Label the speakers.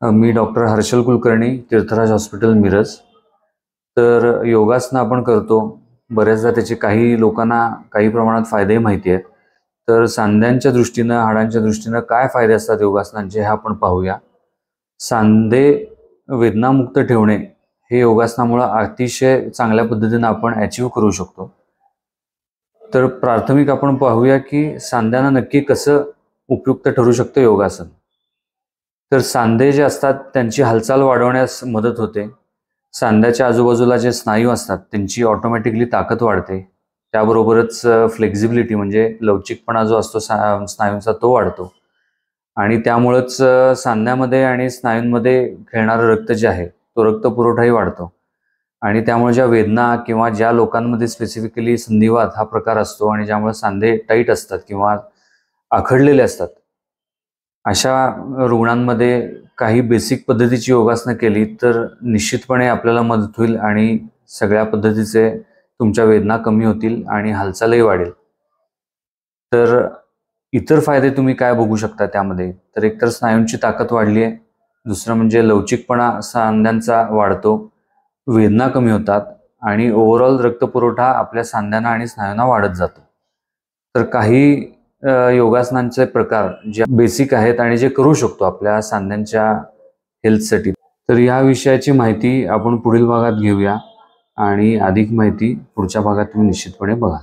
Speaker 1: मी doctor Harshal Kulkarni, तीर्थराज hospital, Miraj. तर योगासनं आपण करतो. बऱ्याचदा त्याचे काही लोकांना काही प्रमाणात फायदेही माहिती आहेत. तर सांध्यांच्या दृष्टीनं, हाडांच्या दृष्टीनं काय फायदे असतात योगासनांचे हे आपण पाहूया. सांधे वेदनामुक्त ठेवणे हे योगासनामुळे अतिशय चांगल्या पद्धतीनं आपण अचीव करू शकतो. तर प्राथमिक आपण पाहूया की सांध्यांना नक्की कसं उपयुक्त ठरू शकतं योगासन. तर सांधे जे असतात त्यांची हालचाल वाढवण्यास मदत होते. सांध्याच्या आजूबाजूला जे स्नायू असतात त्यांची ऑटोमॅटिकली ताकद वाढते. त्याबरोबरच फ्लेक्झिबिलिटी म्हणजे लवचिकपणा जो असतो स्नायूंचा तो वाढतो. आणि त्यामुळेच सांध्यामध्ये आणि स्नायूंमध्ये खेळणारं रक्त जे आहे तो रक्तपुरवठाही वाढतो. आणि त्यामुळे ज्या वेदना किंवा ज्या लोकांमध्ये स्पेसिफिकली संधिवात हा प्रकार असतो आणि ज्यामुळे सांधे टाईट असतात किंवा आखडलेले असतात, अशा रुग्णांमध्ये काही बेसिक पद्धतीची योगासनं केली तर निश्चितपणे आपल्याला मदत होईल आणि सगळ्या पद्धतीचे तुमच्या वेदना कमी होतील आणि हालचालही वाढेल. तर इतर फायदे तुम्ही काय बघू शकता त्यामध्ये? तर एकतर स्नायूंची ताकद वाढली आहे, दुसरं म्हणजे लवचिकपणा सांध्यांचा वाढतो, वेदना कमी होतात आणि ओव्हरऑल रक्तपुरवठा आपल्या सांध्यांना आणि स्नायूंना वाढत जातो. तर काही योगासनांचे प्रकार जे बेसिक आहेत आणि जे करू शकतो आपल्या सांध्यांच्या हेल्थसाठी. तर या विषयाची माहिती आपण पुढील भागात घेऊया आणि अधिक माहिती पुढच्या भागात तुम्ही निश्चितपणे बघा.